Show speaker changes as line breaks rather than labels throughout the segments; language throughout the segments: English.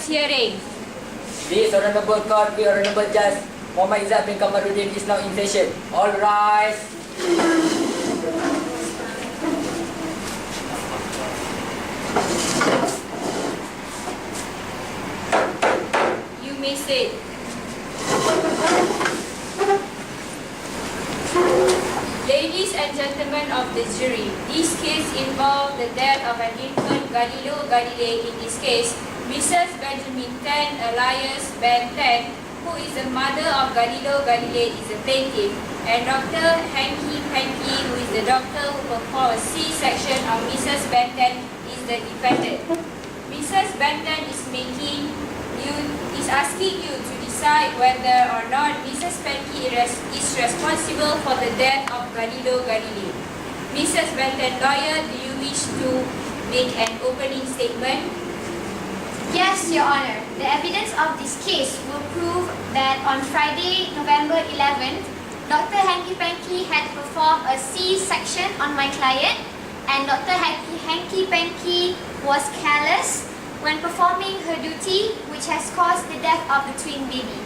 hearing.
This Honorable Court, the Honorable Judge Muhammad Izzat bin Kamaruddin is now in session. All rise.
You may sit. Ladies and gentlemen of the jury, this case involved the death of an infant Galileo Galilei. In this case, Mrs. Benjamin Tan alias Ben Tan, who is the mother of Galileo Galilei, is the plaintiff, and Dr. Hanky Panky, who is the doctor who performed a C-section on Mrs. Ben Tan, is the defendant. Mrs. Ben Tan is asking you to decide whether or not Mrs. Panky is responsible for the death of Galileo Galilei. Mrs. Ben Tan, lawyer, do you wish to make an opening statement?
Yes, Your Honor. The evidence of this case will prove that on Friday, November 11th, Dr. Hanky Panky had performed a C-section on my client, and Dr. Hanky Panky was careless when performing her duty, which has caused the death of the twin baby.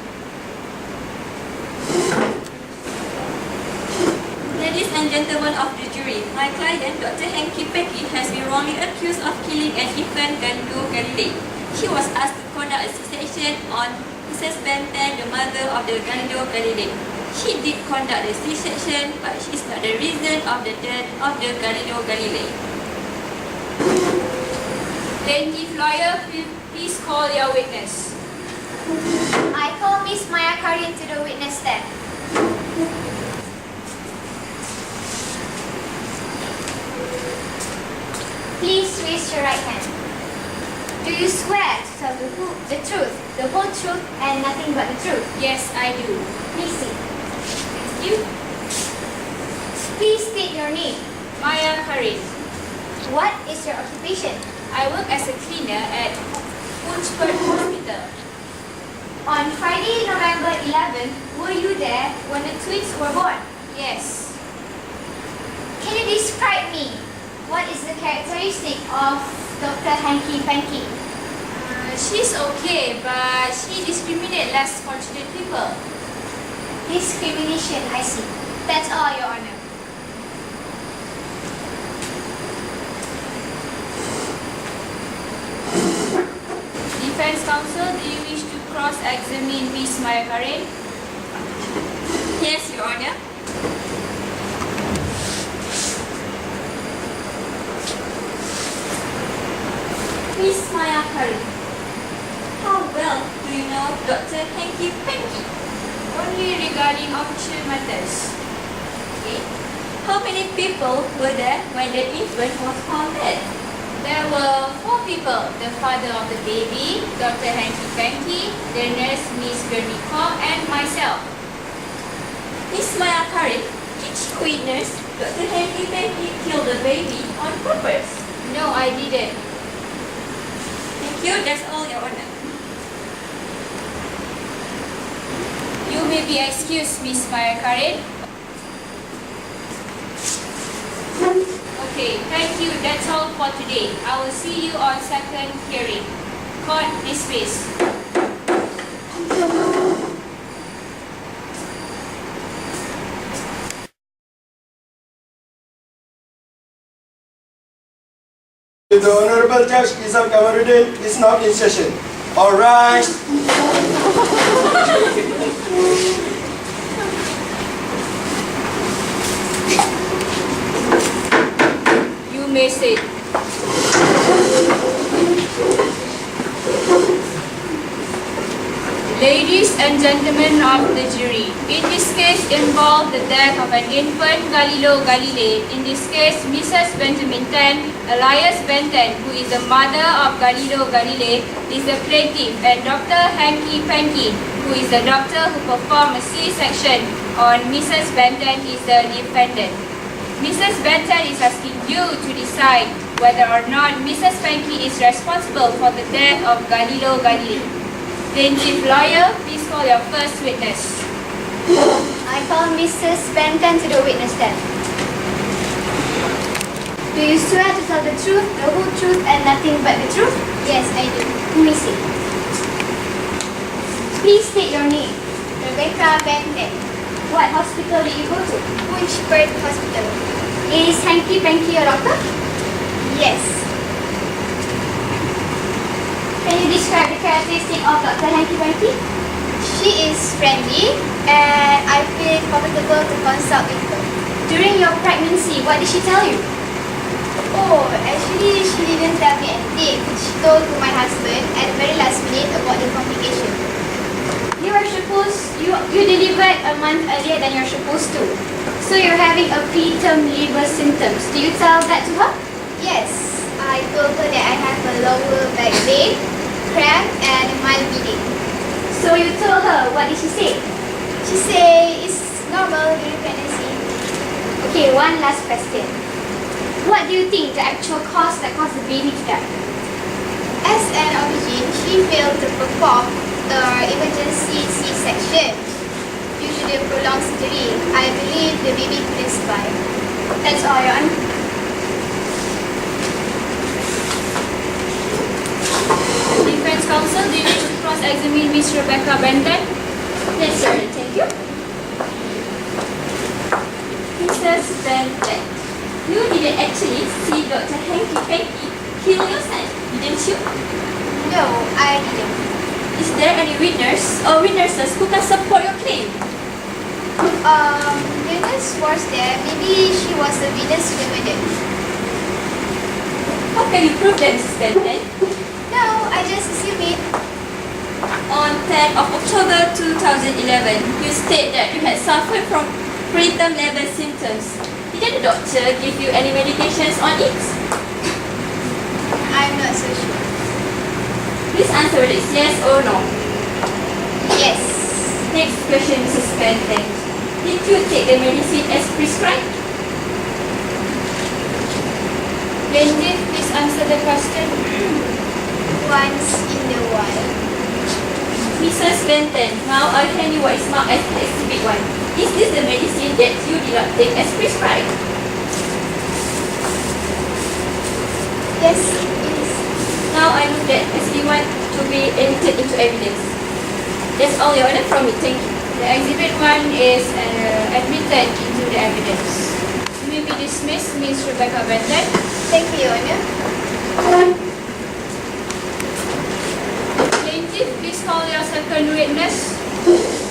Ladies and gentlemen of the jury, my client, Dr. Hanky Panky, has been wrongly accused of killing an infant Galileo Galilei. She was asked to conduct a C-section on Mrs. Ben Tan, the mother of the Galileo Galilei. She did conduct the C-section, but she is not the reason of the death of the Galileo Galilei.
Plaintiff lawyer, please call your witness.
I call Miss Maya Karin to the witness stand. Please raise your right hand. Do you swear to tell the truth, the whole truth, and nothing but the truth?
Yes, I do.
Please sit.
Thank you.
Please state your name.
Maya Karin.
What is your occupation?
I work as a cleaner at Punchpert Hospital.
On Friday, November 11th, were you there when the twins were born?
Yes.
Can you describe me? What is the characteristic of Dr. Hanky Panky?
She's okay, but she discriminates less fortunate people.
Discrimination, I see. That's all, Your Honor.
Defense counsel, do you wish to cross-examine Miss Maya Karin?
Yes, Your Honor. Miss Maya Karin, how well do you know Dr. Hanky Panky?
Only regarding official matters.
Okay. How many people were there when the infant was found dead?
There were 4 people: the father of the baby, Dr. Hanky Panky, the nurse Miss Bernico, and myself.
Miss Maya Karin, did you witness Dr. Hanky Panky kill the baby on purpose?
No, I didn't.
Thank you, that's all, Your Honor.
You may be excused, Miss Maya Karin. Okay, thank you. That's all for today. I will see you on second hearing. Court dismissed.
The Honorable Judge Izzat Kamaruddin is now in session. All rise.
You may sit. Ladies and gentlemen of the jury, in this case involved the death of an infant Galileo Galilei. In this case, Mrs. Benjamin Tan, alias Ben Tan, who is the mother of Galileo Galilei, is the plaintiff, and Dr. Hanky Panky, who is the doctor who performed a C-section on Mrs. Ben Tan, is the defendant. Mrs. Ben Tan is asking you to decide whether or not Mrs. Panky is responsible for the death of Galileo Galilei. Plaintiff lawyer, please call your first witness.
I call Mrs. Ben Tan to the witness stand. Do you swear to tell the truth, the whole truth, and nothing but the truth? Yes, I do. Let me see. Please state your name.
Rebecca Benten,
What hospital did you go to?
Punchburg Hospital.
Is Hanky Panky your doctor?
Yes.
Can you describe the characteristic of Dr. Hanky Panky?
She is friendly and I feel comfortable to consult with her.
During your pregnancy, what did she tell you?
Oh, actually she didn't tell me anything. She told to my husband at the very last minute about the complication.
You delivered a month earlier than you're supposed to. So you're having a preterm labor symptoms. Do you tell that to her?
Yes, I told her that I have a lower back pain, cramp and a mild bleeding.
So you told her, what did she say?
She say it's normal during pregnancy.
Okay, one last question. What do you think the actual cause that caused the baby to die?
As an origin, she failed to perform the emergency C-section due to the prolonged surgery. I believe the baby couldn't survive.
That's all, Your Honor.
Defense counsel, do you wish to cross-examine Ms. Rebecca Benton?
Yes, sir. Thank you. Mrs. Benton, you didn't actually see Dr. Hanky Panky kill your son, didn't you?
No, I didn't.
Is there any witness or witnesses who can support your claim?
The nurse was there. Maybe she was a witness to the murder.
How can you prove that, Mrs. Benton?
No, I just assume it.
On 10th of October 2011, you state that you had suffered from preterm labor symptoms. Did the doctor give you any medications on it?
I'm not so sure.
Please answer whether it's yes or no.
Yes.
Next question, Mrs. Benton. Did you take the medicine as prescribed?
Plaintiff, please answer the question.
Once in a while.
Mrs. Benton, now I'll hand you what is marked as Exhibit 1. Is this the medicine that you did not take as prescribed?
Yes, it is.
Now I move that Exhibit 1 to be entered into evidence. That's all, Your Honor, from me. Thank you.
The exhibit 1 is admitted into the evidence. You may be dismissed, Ms. Rebecca Benton.
Thank you, Your Honor.
Plaintiff, please call your second witness.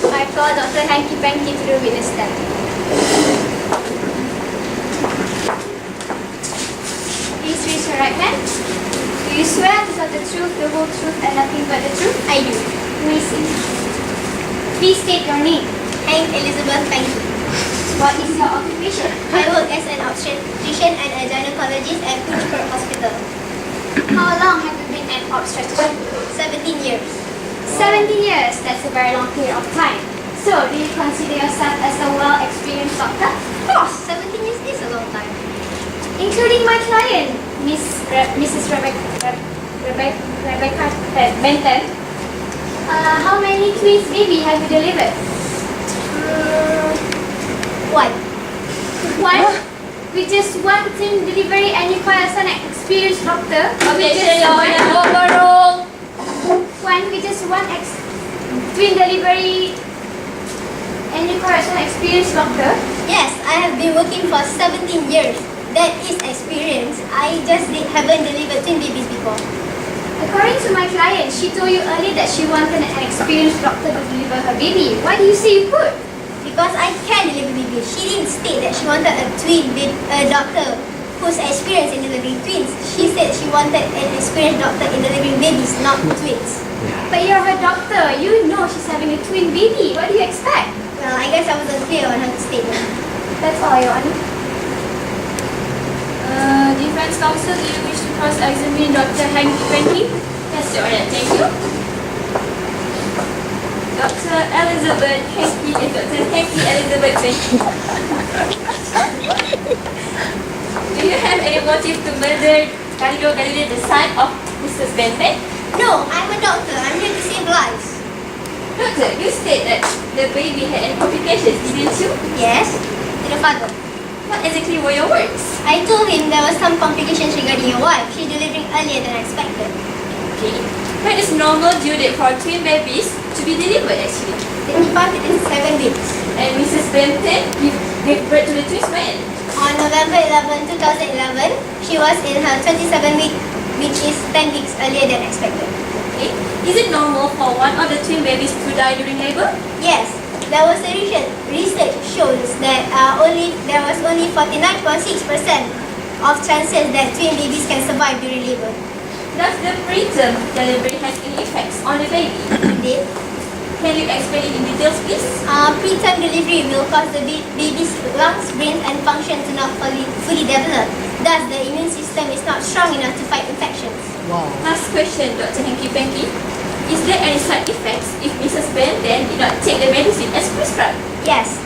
I call Dr. Hanky Panky to the witness stand. Please raise your right hand. Do you swear to tell the truth, the whole truth, and nothing but the truth?
I do.
Amazing. Please state your name.
I'm Elizabeth Panky.
What is your occupation?
I work as an obstetrician and a gynecologist at Punchburg Hospital.
How long have you been an obstetrician?
17 years.
17 years. That's a very long period of time. So, do you consider yourself as a well-experienced doctor?
Of course, 17 years is a long time.
Including my client, Mrs. Rebecca Benton. How many twins baby have you delivered?
One.
One? With just one twin delivery and you call yourself an experienced doctor?
Objection, Your Honor. Overruled.
One with just one twin delivery and you call yourself an experienced doctor?
Yes, I have been working for 17 years. That is experience. I just haven't delivered twin babies before.
According to my client, she told you earlier that she wanted an experienced doctor to deliver her baby. Why do you say you could?
Because I can deliver babies. She didn't state that she wanted a doctor who's experienced in delivering twins. She said she wanted an experienced doctor in delivering babies, not twins.
But you're her doctor. You know she's having a twin baby. What do you expect?
Well, I guess I wasn't clear on her statement.
That's all, Your Honor.
Defense counsel, do you wish to cross-examine Dr. Hanky Panky?
Yes, Your Honor. Thank you. Dr. Elizabeth Hanky and Dr. Hanky Elizabeth Panky. Do you have any motive to murder Galileo Galilei, the son of Mrs. Benton?
No, I'm a doctor. I'm here to save lives.
Doctor, you state that the baby had any complications, didn't you?
Yes, to the father.
What exactly were your words?
I told him there were some complications regarding your wife. She's delivering earlier than expected.
Okay. When is normal due date for twin babies to to be delivered actually?
The infant is 7 weeks.
And Mrs. Benton gave birth to the twins when?
On November 11, 2011, she was in her 27 week, which is 10 weeks earlier than expected.
Okay. Is it normal for one of the twin babies to die during labor?
Yes, there was a research shows that there was only 49.6% of chances that twin babies can survive during labor.
Does the preterm delivery have any effects on the baby?
Indeed,
Can you explain it in details, please?
preterm delivery will cause the baby's lungs, brain, and function to not fully develop. Thus, the immune system is not strong enough to fight infections.
Last question, Dr. Hanky Panky. Is there any side effects if Mrs. Benton did not take the medicine as prescribed?
Yes,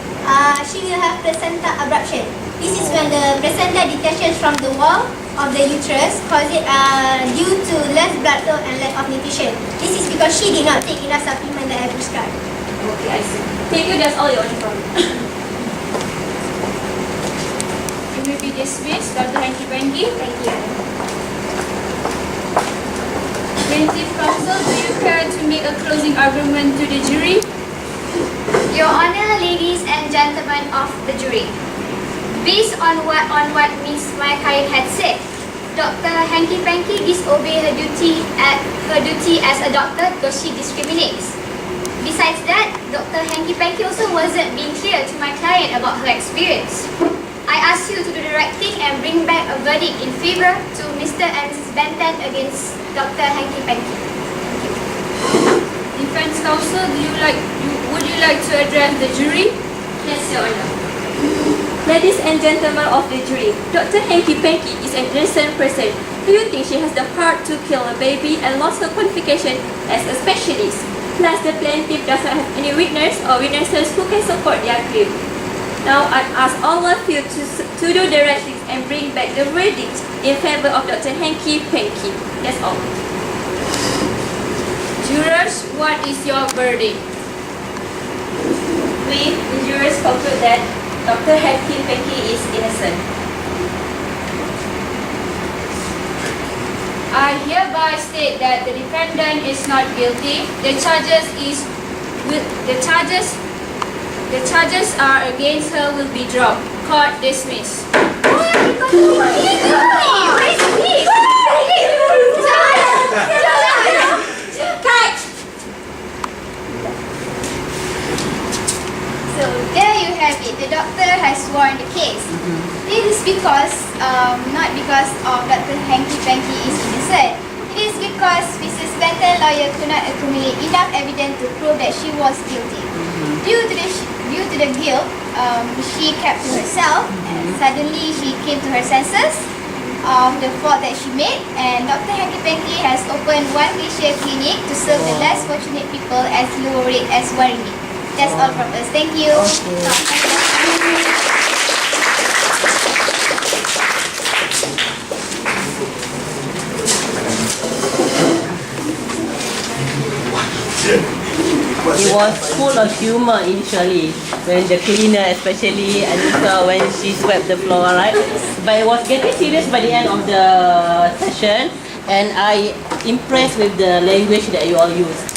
she will have placenta abruption. This is when the placenta detaches from the wall of the uterus, due to less blood flow and lack of nutrition. This is because she did not take enough supplement that I prescribed.
Okay, I see. Thank you, that's all your only problem.
You may be dismissed, Dr. Hanky Panky.
Thank you.
Plaintiff counsel, do you care to make a closing argument to the jury?
Your Honor, ladies and gentlemen of the jury, based on what Miss my client had said, Dr. Hanky Panky disobeyed her duty as a doctor because she discriminates. Besides that, Dr. Hanky Panky also wasn't being clear to my client about her experience. I ask you to do the right thing and bring back a verdict in favor to Mr. and Mrs. Benton against Dr. Hanky Panky.
Defense counsel, would you like to address the jury?
Yes, Your Honor. Ladies and gentlemen of the jury, Dr. Hanky Panky is a decent person. Do you think she has the heart to kill a baby and lost her qualification as a specialist? Plus, the plaintiff does not have any witness or witnesses who can support their claim. Now, I ask all of you to do the right thing and bring back the verdict in favor of Dr. Hanky Panky. That's all.
Jurors, what is your verdict?
We, the jurors, conclude that Dr. Hanky Panky is innocent.
I hereby state that the defendant is not guilty. The charges are against her will be dropped. Court dismissed.
So there you have it. The doctor has won the case. This is because, not because of Dr. Hanky Panky is innocent. It is because Mrs. Benton lawyer could not accumulate enough evidence to prove that she was guilty. Due to the guilt, she kept to herself, and suddenly she came to her senses of the fault that she made, and Dr. Hanky Panky has opened one facial clinic to serve the less fortunate people as low rate as RM. That's all from us. Thank you.
It was full of humor initially when the cleaner, especially Anissa, when she swept the floor, right? But it was getting serious by the end of the session, and I impressed with the language that you all used.